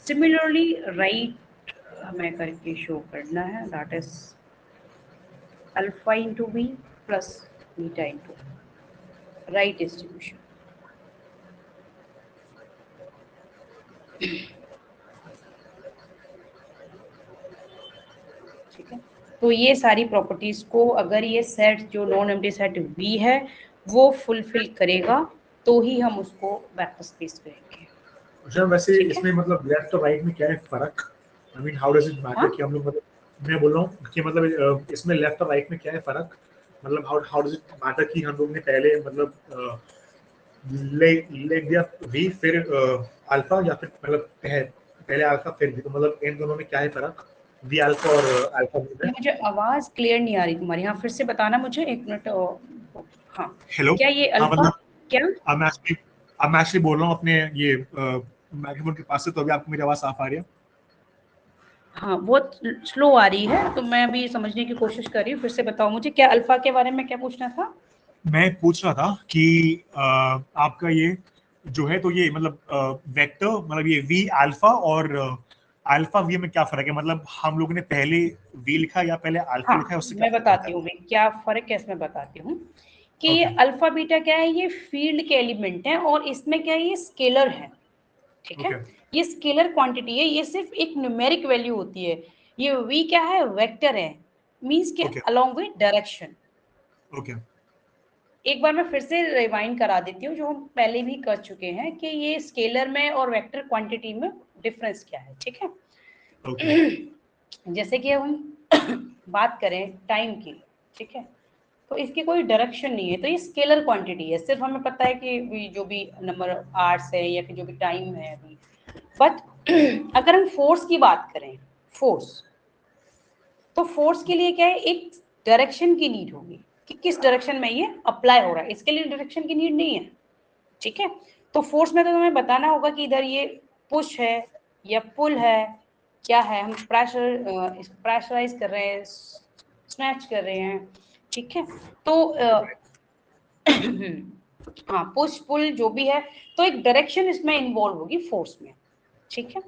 सिमिलरली राइट हमें करके शो करना है, that is alpha into V plus beta into right distribution. ठीक है, तो ये सारी प्रॉपर्टीज को अगर ये सेट जो नॉन एम्प्टी सेट V है वो फुलफिल करेगा तो ही हम उसको वेक्टर स्पेस कहेंगे। अच्छा, वैसे इसमें मतलब लेफ्ट और राइट में क्या है फर्क? I mean how does it matter कि हम लोग मतलब मैं बोल रहा हूँ कि मतलब इसमें लेफ्ट और राइट में क्या है फर्क? मतलब हाउ डज इट मैटर कि हम लोग ने पहले मतलब ले दिया V फिर अल्फा या फिर मतलब पहले अल्फा फिर V, तो मतलब इन दोनों में क्या है फर्क V अल्फा और अल्फा V में? मुझे आवाज क्लियर नहीं आ रही तुम्हारी, हाँ फिर से बताना मुझे, एक मिनट। हाँ, हेलो, क्या ये हाँ अल्फा मतलब क्या? अब मैं एक्चुअली बोल रहा हूँ अपने ये माइक्रोफोन के पास से, तो अभी आपको मेरी आवाज साफ आ रही है? हाँ, बहुत स्लो आ रही है, तो मैं अभी समझने की कोशिश कर रही हूँ। फिर से बताओ मुझे, क्या अल्फा के बारे में क्या पूछना था? मैं पूछ रहा था कि आपका ये जो है तो ये मतलब वेक्टर मतलब ये V अल्फा और अल्फा V में क्या फर्क है? मतलब हम लोगों ने पहले V लिखा या पहले अल्फा हाँ, लिखा है, उससे क्या मैं फर्क पड़ता बताती है? हूँ क्या फर्क है इसमें, बताती हूँ कि ये ओके अल्फा बीटा क्या है, ये फील्ड के एलिमेंट है और इसमें क्या है, ये स्केलर है। ठीक है, ओके ये स्केलर क्वांटिटी है, ये सिर्फ एक न्यूमेरिक वैल्यू होती है। ये V क्या है, वेक्टर है, मींस के okay along with direction. Okay एक बार मैं फिर से रिवाइंड करा देती हूँ जो हम पहले भी कर चुके हैं कि ये स्केलर में और वेक्टर क्वांटिटी में डिफरेंस क्या है। ठीक है, ओके जैसे कि हम बात करें टाइम की, ठीक है, तो इसकी कोई डायरेक्शन नहीं है, तो ये स्केलर क्वांटिटी है। सिर्फ हमें पता है कि जो भी नंबर आवर्स है या फिर जो भी टाइम है अभी। बट अगर हम फोर्स की बात करें, फोर्स, तो फोर्स के लिए क्या है, एक डायरेक्शन की नीड होगी कि किस डायरेक्शन में ये अप्लाई हो रहा है, इसके लिए डायरेक्शन की नीड नहीं है। ठीक है, तो फोर्स में तो तुम्हें बताना होगा कि इधर ये पुश है या पुल है, क्या है, हम प्रेशराइज कर रहे हैं, स्नैच कर रहे हैं। ठीक है, तो हाँ, पुश पुल जो भी है, तो एक डायरेक्शन इसमें इन्वॉल्व होगी फोर्स में। ठीक है,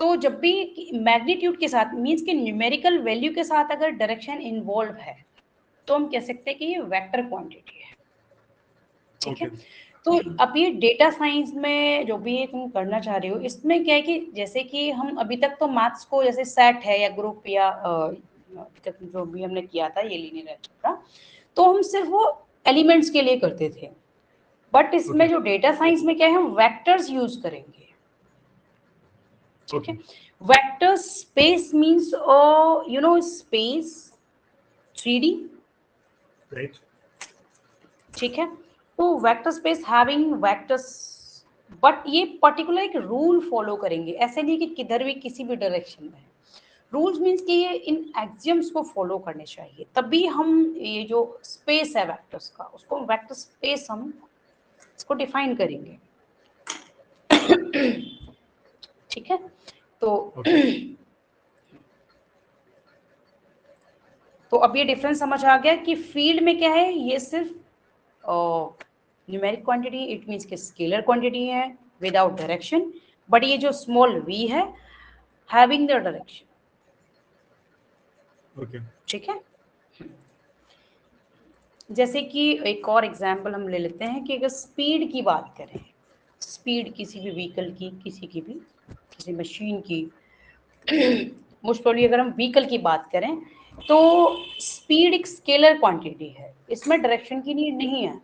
तो जब भी मैग्नीट्यूड के साथ मींस के न्यूमेरिकल वैल्यू के साथ अगर डायरेक्शन इन्वॉल्व है तो हम कह सकते हैं कि ये वेक्टर क्वांटिटी है। ठीक है, ओके तो अब ये डेटा साइंस में जो भी तुम करना चाह रहे हो, इसमें क्या है कि जैसे कि हम अभी तक तो मैथ्स को जैसे सेट है या ग्रुप या अभी तक जो भी हमने किया था ये लीनियर अलजेब्रा, तो हम सिर्फ वो एलिमेंट्स के लिए करते थे। बट इसमें ओके जो डेटा साइंस में क्या है, हम वेक्टर्स यूज करेंगे। ठीक है, okay vector space means you know space 3D। Right ठीक है, तो vector space having vectors, but ये पर्टिकुलर एक रूल फॉलो करेंगे, ऐसे नहीं कि किधर भी किसी भी डायरेक्शन में। रूल्स मींस कि ये इन एक्सियम्स को फॉलो करने चाहिए, तभी हम ये जो स्पेस है वेक्टर्स का, उसको वेक्टर स्पेस हम इसको डिफाइन करेंगे। ठीक है, तो ओके तो अब ये डिफरेंस समझ आ गया कि फील्ड में क्या है, ये सिर्फ न्यूमेरिक क्वांटिटी, इट मींस के स्केलर क्वांटिटी है विदाउट डायरेक्शन। बट ये जो स्मॉल v है हैविंग द डायरेक्शन। ओके ठीक है, जैसे कि एक और एग्जांपल हम ले लेते हैं कि अगर स्पीड की बात करें, स्पीड किसी भी व्हीकल की, किसी की भी, किसी मशीन की, मोस्ट प्रोबेबली अगर हम व्हीकल की बात करें तो स्पीड एक स्केलर क्वांटिटी है, इसमें डायरेक्शन की नीड नहीं है।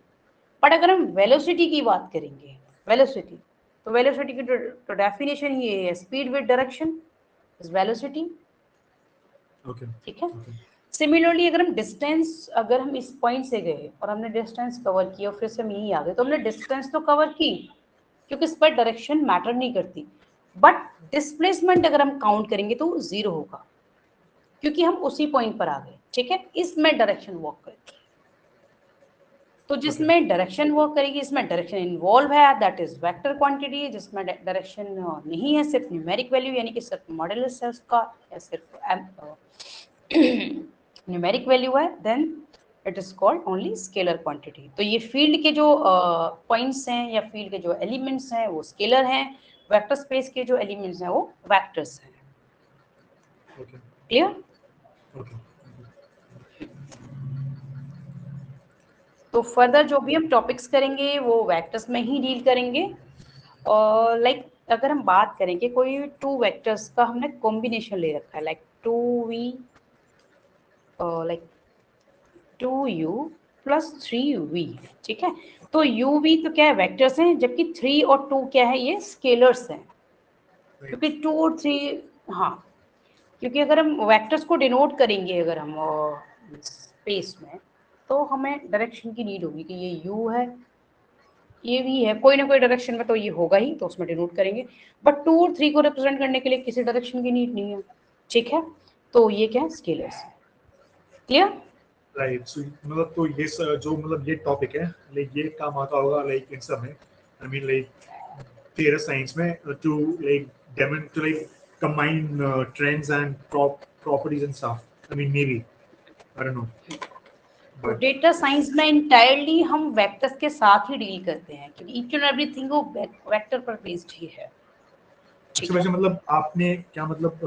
बट अगर हम वेलोसिटी की बात करेंगे, वेलोसिटी, तो वेलोसिटी की तो डेफिनेशन ये है, speed with direction is velocity. Okay ठीक है, ओके सिमिलरली अगर हम डिस्टेंस, अगर हम इस पॉइंट से गए और हमने डिस्टेंस कवर की और फिर से हम यहीं आ गए, तो हमने डिस्टेंस तो कवर की क्योंकि इस पर डायरेक्शन मैटर नहीं करती। बट डिस्प्लेसमेंट अगर हम काउंट करेंगे तो जीरो होगा क्योंकि हम उसी पॉइंट पर आ गए। ठीक है, इसमें डायरेक्शन वर्क करेगी, तो ओके जिसमें डायरेक्शन वर्क करेगी, इसमें डायरेक्शन इन्वॉल्व है, दैट इज वेक्टर क्वांटिटी। जिसमें डायरेक्शन नहीं है, सिर्फ न्यूमेरिक वैल्यू यानी कि सिर्फ मॉडुलस है उसका, या सिर्फ न्यूमेरिक वैल्यू है, then it is called only scalar quantity. तो ये फील्ड के जो पॉइंट्स हैं या फील्ड के जो एलिमेंट्स हैं वो स्केलर हैं, वेक्टर स्पेस के जो एलिमेंट्स हैं वो वेक्टर्स हैं। क्लियर? ओके तो फर्दर जो भी हम टॉपिक्स करेंगे वो वेक्टर्स में ही डील करेंगे। और लाइक अगर हम बात करेंगे कोई टू वेक्टर्स का हमने कॉम्बिनेशन ले रखा है like 2v like 2u plus 3v, ठीक है। तो uv तो क्या है, वेक्टर्स हैं, जबकि 3 और 2 क्या है, ये स्केलर्स हैं। क्योंकि 2 और 3, हाँ, क्योंकि अगर हम वेक्टर्स को डिनोट करेंगे अगर हम स्पेस में, तो हमें डायरेक्शन की नीड होगी कि ये u है, ये भी है, कोई ना कोई डायरेक्शन में तो ये होगा ही, तो उसमें डिनोट करेंगे। बट 2 और 3 को रिप्रेजेंट करने के लिए किसी डायरेक्शन की नीड नहीं है, ठीक है। तो ये क्या है, स्केलर्स। क्लियर? राइट। सो मतलब तो ये जो मतलब ये टॉपिक है लाइक ये काम आता होगा लाइक इन सब में, I mean like data science में to like to like combine trends and properties and stuff. I mean maybe I don't know. तो डेटा साइंस में इंटायरली हम वेक्टर्स के साथ ही डील करते हैं, क्योंकि ईच एंड एवरीथिंग वो वेक्टर पर बेस्ड ही है। अच्छा वैसे मतलब आपने क्या मतलब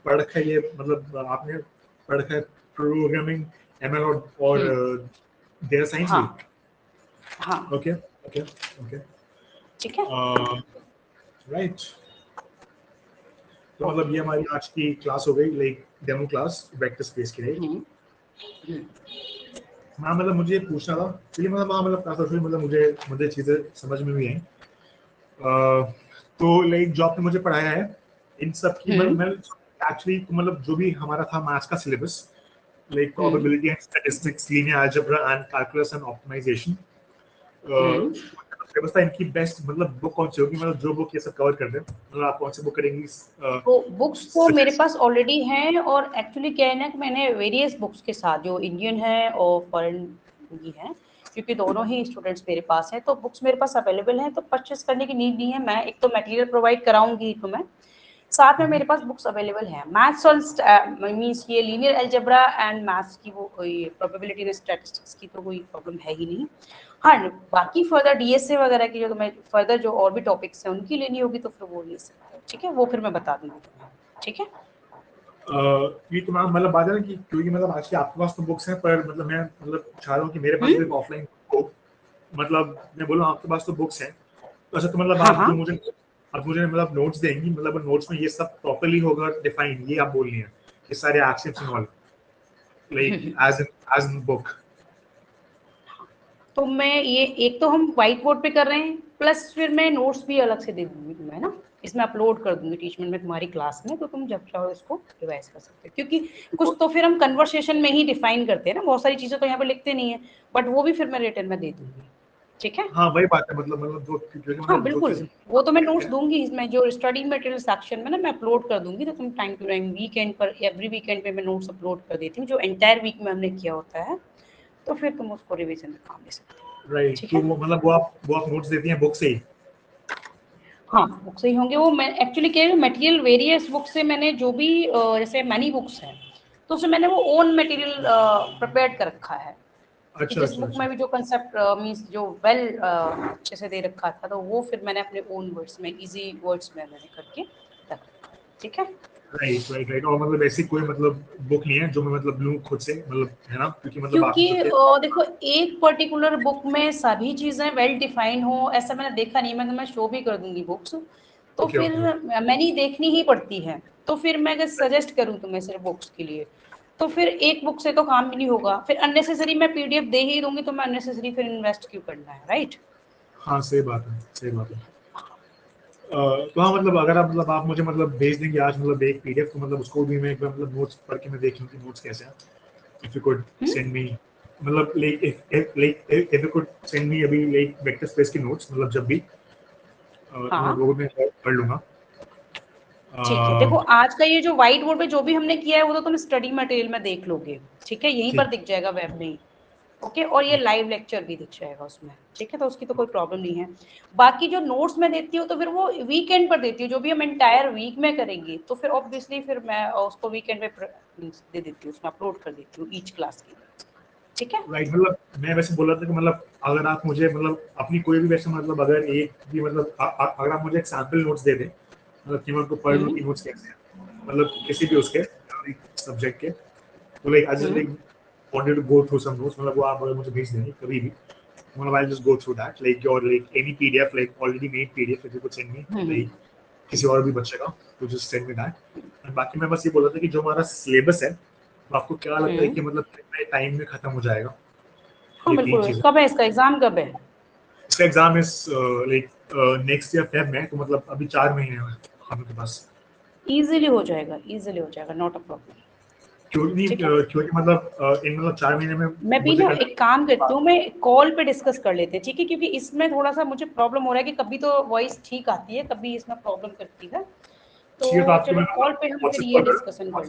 पढ़ रखा है ये, मतलब आपने पढ़ रखा है प्रोग्रामिंग, एमएल और डेटा साइंस भी? हाँ। ओके ओके ओके, ठीक है। राइट। तो मतलब ये हमारी आज की क्लास हो गई, like demo class vector space की, राइट? हाँ मतलब मुझे पूछना था, चलिए मतलब हाँ मतलब काफी मतलब मुझे चीजें समझ में भी आई। तो लाइक जो आपने मुझे पढ़ाया है इन सब की मतलब मैं एक्चुअली मतलब जो भी हमारा था मैथ्स का syllabus, like probability and statistics, linear algebra and calculus and optimisation, syllabus था इनकी बेस्ट मतलब बुक कौन सी होगी, मतलब जो बुक ये सब कवर कर दे, मतलब आप कौन सी बुक करेंगी? तो बुक्स तो मेरे पास ऑलरेडी हैं, और एक्चुअली क्या है ना कि मैंने वेरियस बुक्स के साथ जो इंडियन है और फॉरेन की है, क्योंकि दोनों ही स्टूडेंट्स मेरे पास हैं, तो बुक्स मेरे पास अवेलेबल हैं, तो परचेस करने की नीड नहीं है। मैं एक तो मटेरियल प्रोवाइड कराऊंगी तुम्हें, साथ में मेरे पास बुक्स अवेलेबल हैं। मैथ्स और मीन्स ये लीनियर अलजेब्रा एंड मैथ्स की वो कोई प्रोबेबिलिटी एंड स्टैटिस्टिक्स की तो कोई प्रॉब्लम है ही नहीं। हाँ, बाकी फर्दर डीएसए वगैरह की जो तुम्हें फर्दर जो और भी टॉपिक्स हैं उनकी लेनी होगी तो फिर वो ले सकते हो, ठीक है, वो फिर मैं बता दूंगी तुम्हें, ठीक है। ये तो मैं मतलब बात है ना कि क्योंकि मतलब आज के आपके पास तो बुक्स हैं, पर मतलब मैं मतलब चाह रहा हूँ कि मेरे पास भी ऑफलाइन हो, मतलब मैं बोलूँ आपके पास तो बुक्स हैं, तो अच्छा तो मतलब आप जो मुझे मतलब नोट्स देंगी, मतलब नोट्स में ये सब प्रॉपर्ली होगा डिफाइन, ये आप बोल रही हैं, ये सारे actions and all like as in book. तो मैं ये एक तो हम व्हाइट बोर्ड पे कर रहे हैं, प्लस फिर मैं नोट्स भी अलग से दे दूंगी तुम्हें ना, इसमें अपलोड कर दूंगी टीचमेंट में तुम्हारी क्लास में, तो तुम जब चाहो इसको रिवाइज कर सकते हो, क्योंकि कुछ तो फिर हम कन्वर्सेशन में ही डिफाइन करते हैं ना, बहुत सारी चीजें तो यहाँ पे लिखते नहीं है, बट वो भी फिर मैं रिटर्न में दे दूंगी, ठीक है। हाँ वही बात है, मतलब जो हाँ मतलब जो बिल्कुल, चीज वो तो मैं नोट्स दूंगी इसमें जो स्टडी मटेरियल सेक्शन में ना मैं अपलोड कर दूंगी, तो तुम टाइम टू टाइम वीकेंड पर, एवरी वीकेंड पे मैं नोट्स अपलोड कर देती हूँ जो एंटायर वीक में हमने किया होता है, तो फिर तुम उसको रिवीजन में काम ले सकते हो, राइट। ठीक तो है। मतलब वो आप नोट्स देती हैं बुक से ही? हाँ, बुक से ही होंगे वो। मैं एक्चुअली क्या है, मटेरियल वेरियस बुक से मैंने जो भी जैसे मैनी बुक्स हैं, तो उसमें मैंने वो ओन मटेरियल प्रिपेयर कर रखा है, कि अच्छा जिस अच्छा बुक अच्छा, में भी जो कंसेप्ट मींस जो वेल अच्छे से दे रखा था, तो वो फिर मैंने अपने ओन वर्ड्स में, इजी वर्ड्स में मैंने करके रख रखा है, ठीक है। Right right right. और मतलब ऐसी कोई मतलब बुक नहीं है जो मैं मतलब लूँ खुद से, मतलब है ना, क्योंकि मतलब क्योंकि बाकी जो थे। देखो, एक पर्टिकुलर बुक में सभी चीजें वेल डिफाइन हो ऐसा मैंने देखा नहीं। मैं तुम्हें शो भी कर दूंगी बुक्स, तो ओके फिर ओके, मैंने देखनी ही पड़ती है। तो फिर मैं अगर सजेस्ट करूँ तुम्हें सिर्फ बुक्स के लिए, तो फिर एक बुक से तो काम भी नहीं होगा, फिर अननेसेसरी मैं पीडीएफ दे ही दूंगी, तो मैं अननेसेसरी फिर इन्वेस्ट क्यों करना है, राइट। हाँ सही बात है सही बात है। तो हाँ मतलब अगर आप मुझे मतलब भेज देंगे आज मतलब एक पीडीएफ, तो मतलब उसको भी मैं एक बार मतलब नोट्स पढ़ के मैं देख लूँ कि नोट्स कैसे हैं। If you could send me, मतलब like if you could send me अभी लाइक वेक्टर स्पेस की नोट्स, मतलब जब भी तो मैं हाँ वो मैं पढ़ लूंगा। ठीक है, देखो आज का ये जो व्हाइट बोर्ड पे जो भी हमने किया है वो तो तुम स्टडी मटेरियल में देख लोगे, ठीक है, यहीं पर ठीक, दिख जाएगा वेब में ही, ओके। और ये लाइव लेक्चर भी दिख जाएगा उसमें, ठीक है, तो उसकी तो कोई प्रॉब्लम नहीं है। बाकी जो नोट्स में देती हूँ तो फिर वो वीकेंड पर देती हूँ, जो भी हम एंटायर वीक में करेंगे, तो फिर ऑब्वियसली फिर मैं उसको वीकेंड पे दे देती हूँ, उसमें अपलोड कर देती हूँ ईच क्लास की, ठीक है। राइट। मतलब मैं वैसे बोल रहा था कि मतलब अगर आप मुझे मतलब अपनी कोई भी वैसे मतलब अगर एक भी मतलब अगर आप मुझे एक सैम्पल नोट्स दे दें, मतलब कि मैं उनको पढ़ लूँ कि नोट्स कैसे हैं, मतलब किसी भी उसके सब्जेक्ट के, तो लाइक आज like wanted to go through some notes, मतलब वो आप अगर मुझे भेज देंगे कभी भी, मतलब I'll just go through that, like your like any PDF, like already made PDF, if you could send me, like किसी और भी बच्चे का, तो just send me that. And बाकी मैं बस ये बोल रहा था कि जो हमारा सिलेबस है, तो आपको क्या लगता है कि मतलब कितने टाइम में खत्म हो जाएगा? हाँ बिल्कुल। कब है इसका एग्जाम, कब है? इसका एग्जाम इस लाइक नेक्स्ट ईयर फेब में, तो मतलब अभी 4 महीने हैं हम के पास। इजीली हो जाएगा, नॉट अ प्रॉब्लम। क्योंकि मतलब इन मतलब 4 महीने में मैं भी ना एक काम करती हूँ, मैं कॉल पे डिस्कस कर लेते हैं, ठीक है? क्योंकि इसमें थोड़ा सा मुझे प्रॉब्लम हो रहा है कि कभी तो वॉइस ठीक आती है, कभी इसमें प्रॉब्लम करती है, तो चलो कॉल पे हम फिर ये डिस्कशन कर लेते हैं।